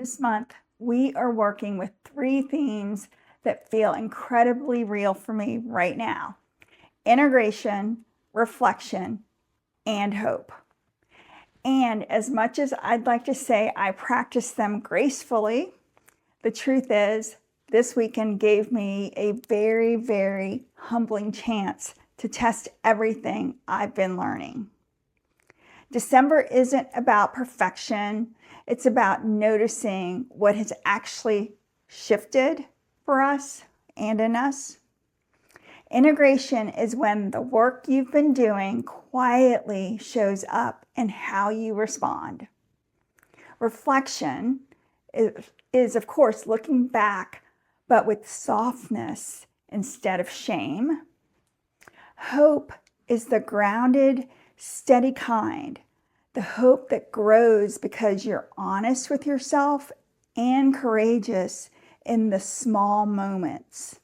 This month, we are working with 3 themes that feel incredibly real for me right now: integration, reflection, and hope. And as much as I'd like to say I practice them gracefully, the truth is, this weekend gave me a very, very humbling chance to test everything I've been learning. December isn't about perfection. It's about noticing what has actually shifted for us and in us. Integration is when the work you've been doing quietly shows up in how you respond. Reflection is of course, looking back, but with softness instead of shame. Hope is the grounded, steady kind, the hope that grows because you're honest with yourself and courageous in the small moments.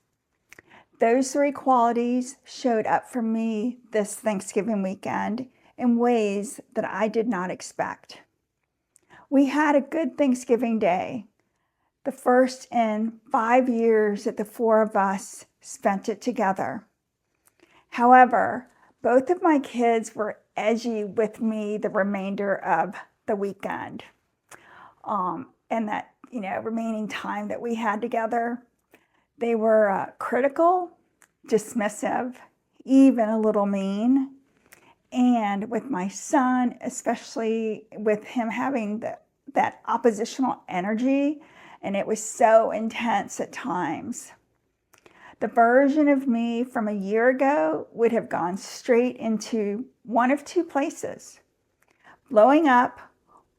Those 3 qualities showed up for me this Thanksgiving weekend in ways that I did not expect. We had a good Thanksgiving Day, the first in 5 years that the 4 of us spent it together. However, both of my kids were edgy with me the remainder of the weekend. And that, remaining time that we had together, they were critical, dismissive, even a little mean. And with my son, especially with him having that oppositional energy, and it was so intense at times. The version of me from a year ago would have gone straight into one of 2 places: blowing up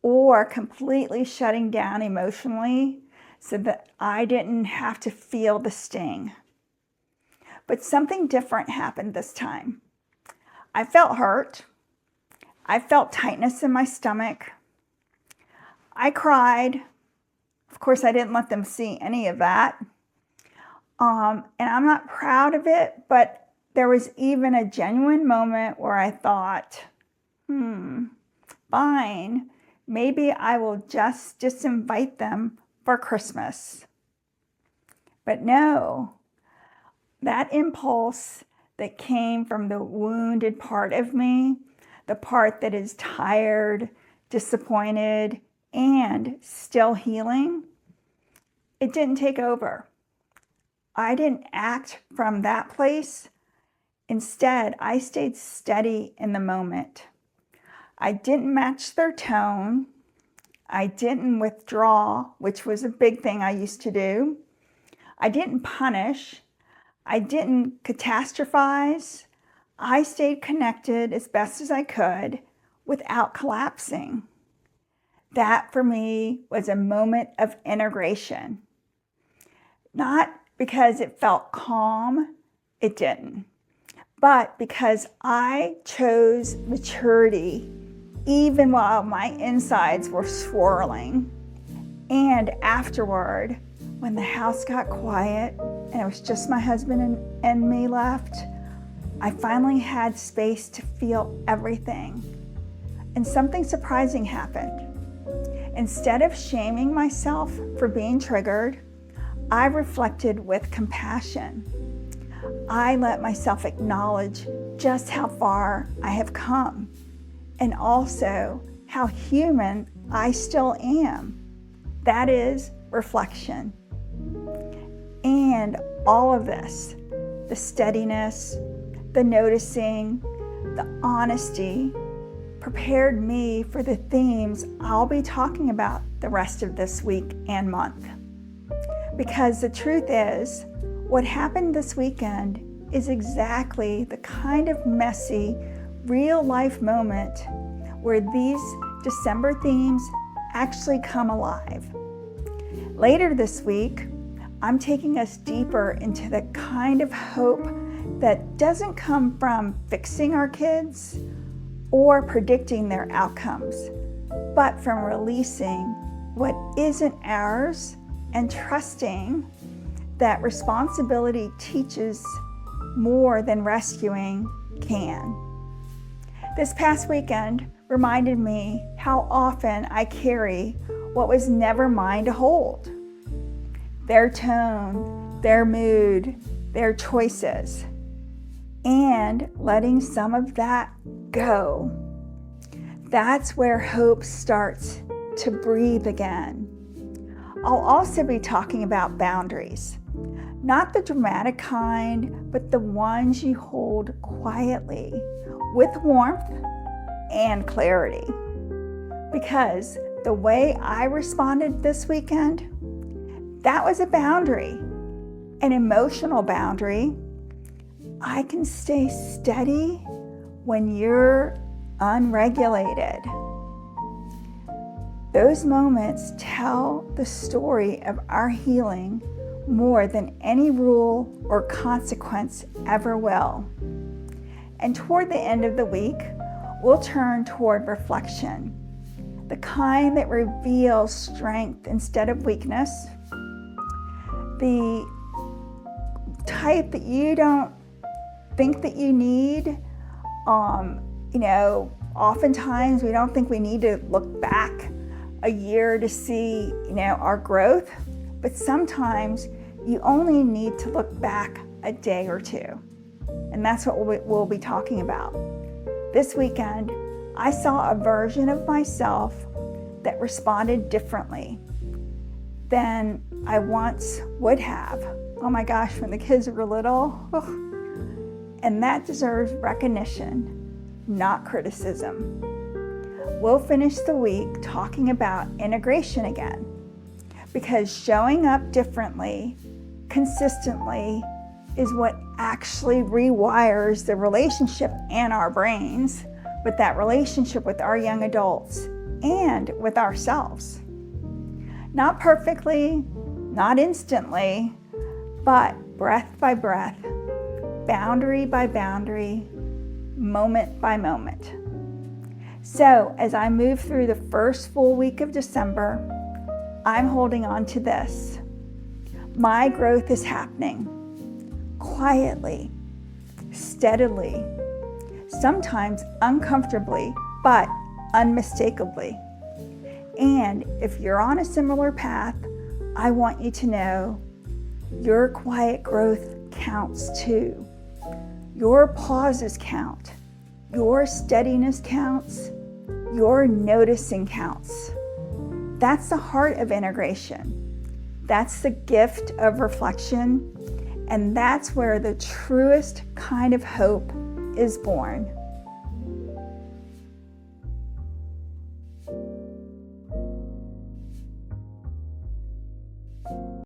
or completely shutting down emotionally so that I didn't have to feel the sting. But something different happened this time. I felt hurt. I felt tightness in my stomach. I cried. Of course, I didn't let them see any of that. And I'm not proud of it, but there was even a genuine moment where I thought, fine, maybe I will just disinvite them for Christmas. But no, that impulse that came from the wounded part of me, the part that is tired, disappointed, and still healing, it didn't take over. I didn't act from that place. Instead, I stayed steady in the moment. I didn't match their tone. I didn't withdraw, which was a big thing I used to do. I didn't punish. I didn't catastrophize. I stayed connected as best as I could without collapsing. That for me was a moment of integration. Not because it felt calm, it didn't. But because I chose maturity even while my insides were swirling. And afterward, when the house got quiet and it was just my husband and me left, I finally had space to feel everything. And something surprising happened. Instead of shaming myself for being triggered, I reflected with compassion. I let myself acknowledge just how far I have come, and also how human I still am. That is reflection. And all of this, the steadiness, the noticing, the honesty, prepared me for the themes I'll be talking about the rest of this week and month. Because the truth is, what happened this weekend is exactly the kind of messy, real-life moment where these December themes actually come alive. Later this week, I'm taking us deeper into the kind of hope that doesn't come from fixing our kids or predicting their outcomes, but from releasing what isn't ours and trusting that responsibility teaches more than rescuing can. This past weekend reminded me how often I carry what was never mine to hold. Their tone, their mood, their choices, and letting some of that go. That's where hope starts to breathe again. I'll also be talking about boundaries. Not the dramatic kind, but the ones you hold quietly, with warmth and clarity. Because the way I responded this weekend, that was a boundary, an emotional boundary. I can stay steady when you're unregulated. Those moments tell the story of our healing more than any rule or consequence ever will. And toward the end of the week, we'll turn toward reflection, the kind that reveals strength instead of weakness, the type that you don't think that you need. Oftentimes we don't think we need to look back a year to see, our growth, but sometimes you only need to look back a day or two. And that's what we'll be talking about. This weekend, I saw a version of myself that responded differently than I once would have. Oh my gosh, when the kids were little. And that deserves recognition, not criticism. We'll finish the week talking about integration again, because showing up differently, consistently, is what actually rewires the relationship and our brains, but that relationship with our young adults and with ourselves. Not perfectly, not instantly, but breath by breath, boundary by boundary, moment by moment. So as I move through the first full week of December, I'm holding on to this. My growth is happening quietly, steadily, sometimes uncomfortably, but unmistakably. And if you're on a similar path, I want you to know your quiet growth counts too. Your pauses count. Your steadiness counts. Your noticing counts. That's the heart of integration. That's the gift of reflection. And that's where the truest kind of hope is born.